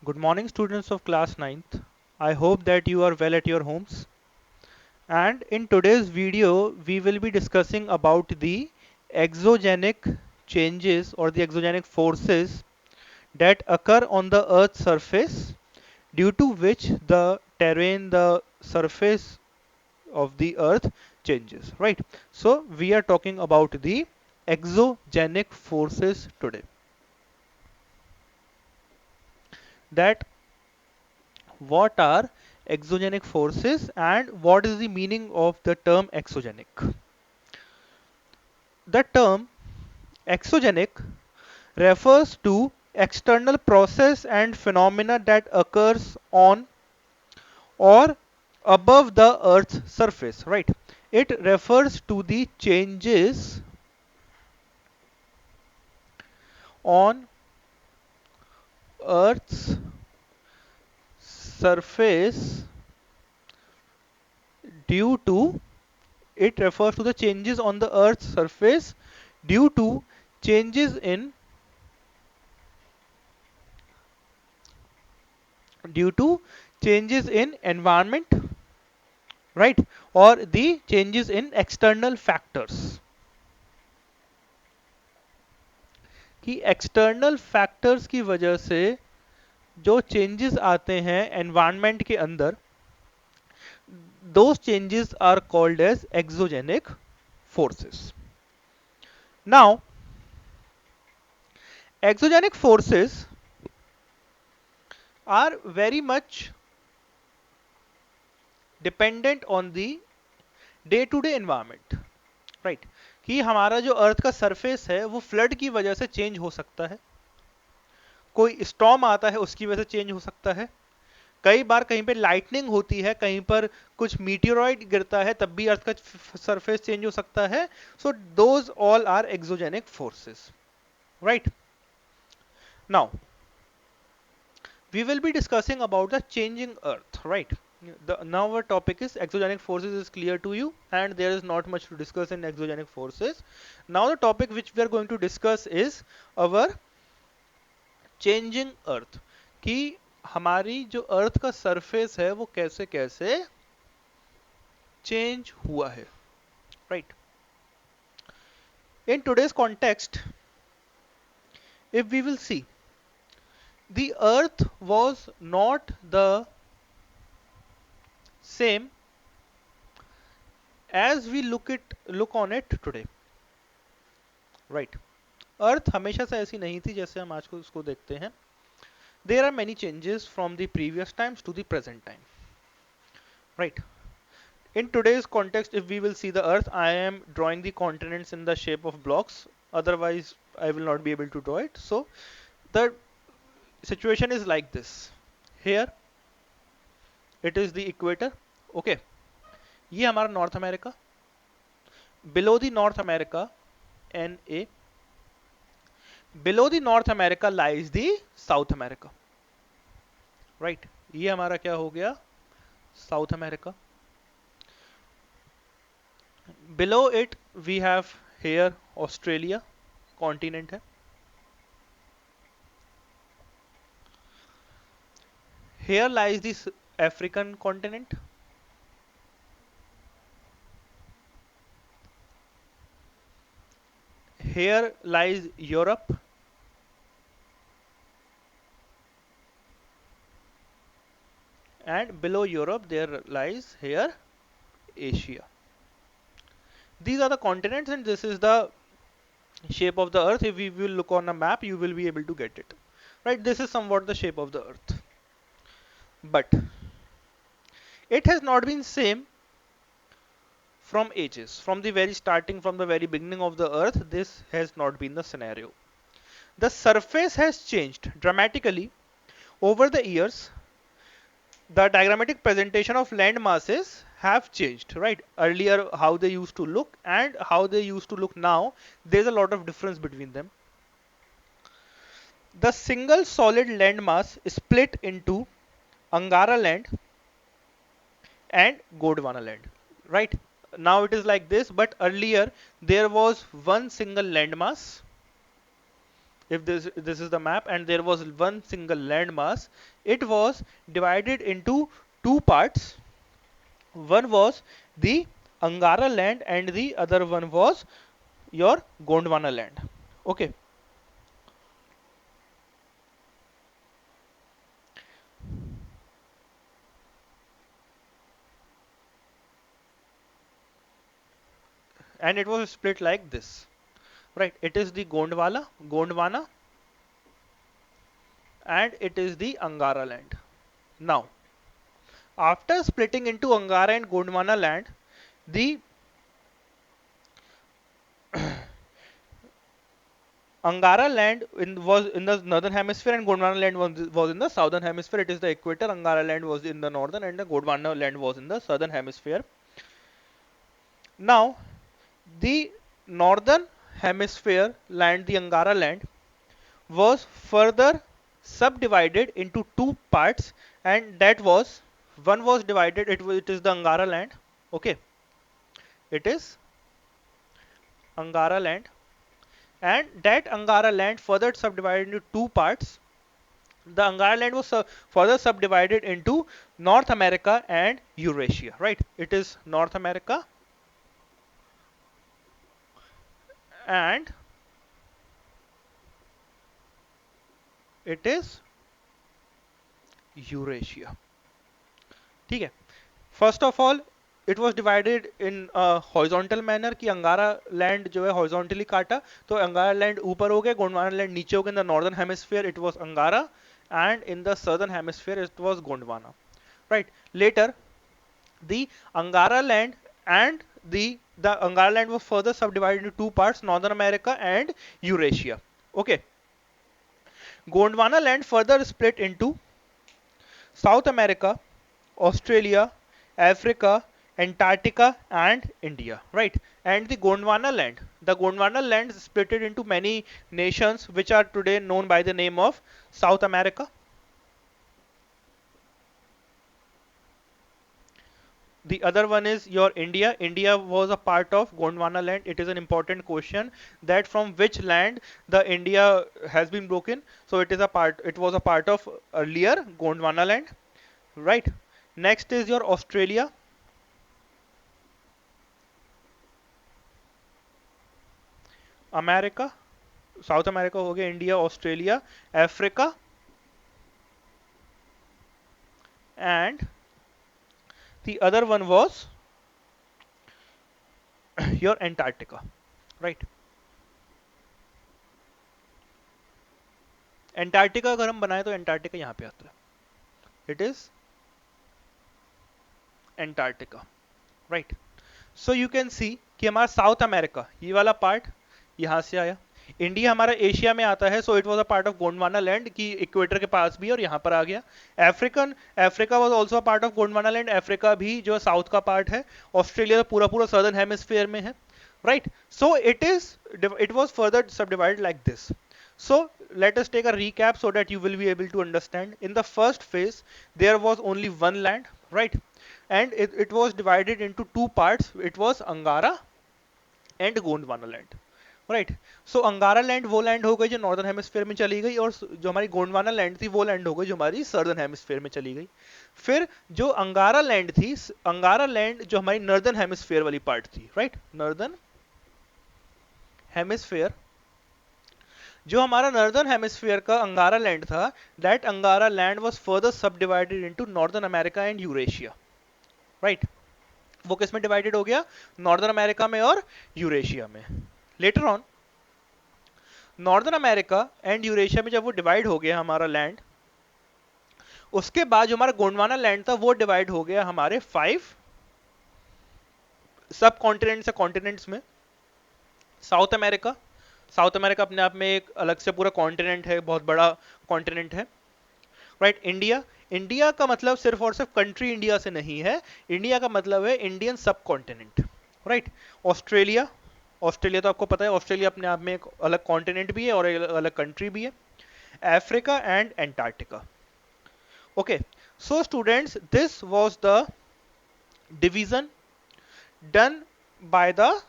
Good morning, students of class ninth. I hope that you are well at your homes. And in today's video, we will be discussing about the exogenic changes or the exogenic forces that occur on the Earth's surface, due to which the terrain, the surface of the Earth changes, right? So we are talking about the exogenic forces today. That what are exogenic forces and what is the meaning of the term exogenic? The term exogenic refers to external process and phenomena that occurs on or above the earth's surface, right? It refers to the changes on earth's surface due to it refers to the changes on the earth's surface due to changes in due to changes in environment, right, or the changes in external factors. कि external factors की वजह से जो changes आते हैं environment के अंदर, those changes are called as exogenic forces. Now, exogenic forces are very much dependent on the day to day environment, right, कि हमारा जो अर्थ का सरफेस है वो फ्लड की वजह से चेंज हो सकता है, कोई स्टॉर्म आता है उसकी वजह से चेंज हो सकता है, कई बार कहीं पे लाइटनिंग होती है, कहीं पर कुछ मीटियोराइड गिरता है तब भी अर्थ का सरफेस चेंज हो सकता है. So those all are exogenous forces, right. Now we will be discussing about the changing earth, right? Now our topic is exogenic forces is clear to you, and there is not much to discuss in exogenic forces. Now the topic which we are going to discuss is our changing earth, कि हमारी जो अर्थ का surface है वो कैसे कैसे change हुआ है, right. In today's context, if we will see, the earth was not the same as we look on it today, right. अर्थ हमेशा से ऐसी नहीं थी जैसे हम आज को उसको देखते हैं. There are many changes from the previous times to the present time, right. In today's context, if we will see the earth, I am drawing the continents in the shape of blocks, otherwise I will not be able to draw it. So the situation is like this. Here it is the equator, okay. ये हमारा north America. Below the North America, NA. Below the North America lies the South America, right. ये हमारा क्या हो गया, south America. Below it we have here Australia, continent है. Here lies the African continent. Here lies Europe. And below Europe there lies here Asia. These are the continents and this is the shape of the earth. If we will look on a map, you will be able to get it, right. This is somewhat the shape of the earth, but it has not been same from ages. From the very starting, from the very beginning of the earth, this has not been the scenario. The surface has changed dramatically over the years. The diagrammatic presentation of land masses have changed, right. Earlier how they used to look and how they used to look now, there's a lot of difference between them. The single solid landmass split into Angara land and Gondwana land, right. Now it is like this, but earlier there was one single landmass if this is the map and there was one single landmass, it was divided into two parts. One was the Angara land and the other one was your Gondwana land. Okay. And it was split like this. Right. It is the Gondwana, and it is the Angara land. Now, after splitting into Angara and Gondwana land, the Angara land was in the northern hemisphere and Gondwana land was in the southern hemisphere. It is the equator. Angara land was in the northern and the Gondwana land was in the southern hemisphere. Now, the northern hemisphere land, the Angara land, was further subdivided into two parts, and that was one was divided. It is the Angara land. Okay, it is Angara land, and that Angara land further subdivided into two parts. The Angara land was further subdivided into North America and Eurasia. Right? It is North America and it is Eurasia. ठीक है. First of all, it was divided in a horizontal manner कि अंगारा land जो है horizontally काटा, तो अंगारा land ऊपर हो गया, गोंडवाना लैंड नीचे हो गया. In the northern hemisphere it was Angara and in the southern hemisphere it was Gondwana. Right. Later the Angara land and the Angara land was further subdivided into two parts, Northern America and Eurasia. Okay. Gondwana land further split into South America, Australia, Africa, Antarctica, and India, right? And the Gondwana land is split into many nations which are today known by the name of South America. The other one is your India. India was a part of Gondwana land. It is an important question that from which land the India has been broken. So it is a part. It was a part of earlier Gondwana land, right? Next is your Australia. America, south America हो गया, India, Australia, Africa and the other one was your Antarctica, right? Antarctica अगर हम बनाए तो Antarctica यहाँ पे आता है. It is Antarctica, right? So you can see कि हमारा साउथ अमेरिका ये वाला पार्ट यहाँ से आया. इंडिया हमारा एशिया में आता है, so it was a part of Gondwana land की इक्वेटर के पास भी, और यहाँ पर आ गया. Africa was also a part of Gondwana land. Africa भी जो साउथ का पार्ट है. ऑस्ट्रेलिया तो पूरा पूरा सदर्न हेमिस्फीयर में है, right? So it was further subdivided like this. So let us take a recap so that you will be able to understand. In the first phase there was only one land, right? And it was divided into two parts. It was Angara and Gondwana land, right? सो अंगारा land वो land हो गई जो northern hemisphere में चली गई, और जो हमारी गोंडवाना लैंड थी वो लैंड हो गई जो हमारी सर्दर्न हेमिस्फीयर में चली गई. फिर जो अंगारा लैंड थी, अंगारा लैंड जो हमारी नॉर्दर्न हेमिस्फीयर वाली पार्ट थी, राइट? नॉर्दर्न हेमिस्फीयर, जो हमारा नॉर्दर्न हेमिस्फीयर का अंगारा लैंड था, that Angara land was further subdivided into northern America and Eurasia, right? वो किस में डिवाइडेड हो गया? नॉर्दर्न अमेरिका में और यूरेशिया में. Later on northern America and Eurasia में जब वो डिवाइड हो गया हमारा लैंड, उसके बाद जो हमारा गोंडवाना लैंड था वो डिवाइड हो गया हमारे 5 सब कॉन्टिनेंट्स या कॉन्टिनेंट्स में. साउथ अमेरिका, साउथ अमेरिका अपने आप में एक अलग से पूरा कॉन्टिनेंट है, बहुत बड़ा कॉन्टिनेंट है, राइट? इंडिया, इंडिया का मतलब सिर्फ और सिर्फ कंट्री इंडिया से नहीं है. इंडिया का मतलब है इंडियन सब कॉन्टिनेंट, राइट? ऑस्ट्रेलिया, ऑस्ट्रेलिया तो आपको पता है, ऑस्ट्रेलिया अपने आप में एक अलग कॉन्टिनेंट भी है और एक अलग कंट्री भी है. Africa and Antarctica. Okay, so students, this was the division done by the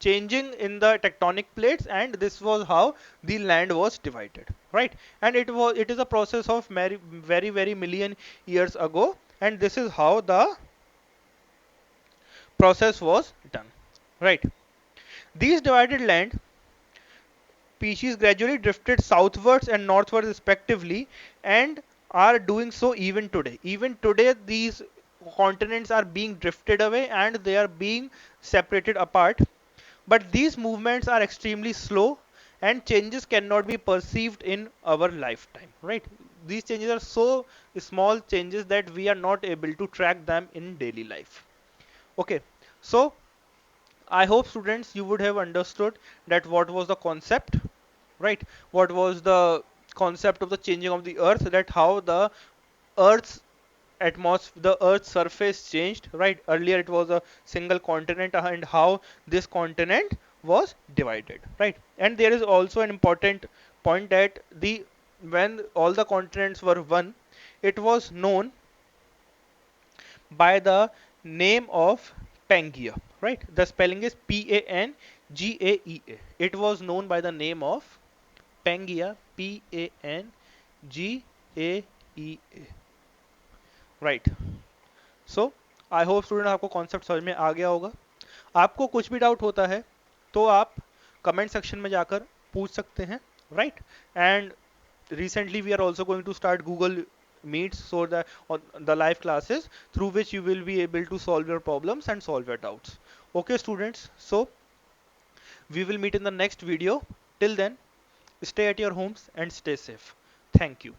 changing in the tectonic plates, and this was how the land was divided, right? And it is a process of very million years ago, and this is how the process was done, right? These divided land species gradually drifted southwards and northwards respectively, and are doing so even today. Even today, these continents are being drifted away and they are being separated apart. But these movements are extremely slow, and changes cannot be perceived in our lifetime, right? These changes are so small changes that we are not able to track them in daily life. Okay, so I hope students you would have understood that what was the concept, right? What was the concept of the changing of the earth, that how the earth's the earth's surface changed, right? Earlier it was a single continent, and how this continent was divided, right? And there is also an important point that the when all the continents were one, it was known by the name of Pangaea, right? The spelling is Pangaea. It was known by the name of Pangaea, Pangaea, right? So I hope student आपको concept समझ में आ गया होगा. आपको कुछ भी doubt होता है तो आप कमेंट सेक्शन में जाकर पूछ सकते हैं, right? And recently we are also going to start Google Meets, so that on the live classes through which you will be able to solve your problems and solve your doubts. Okay students, so we will meet in the next video. Till then, stay at your homes and stay safe. Thank you.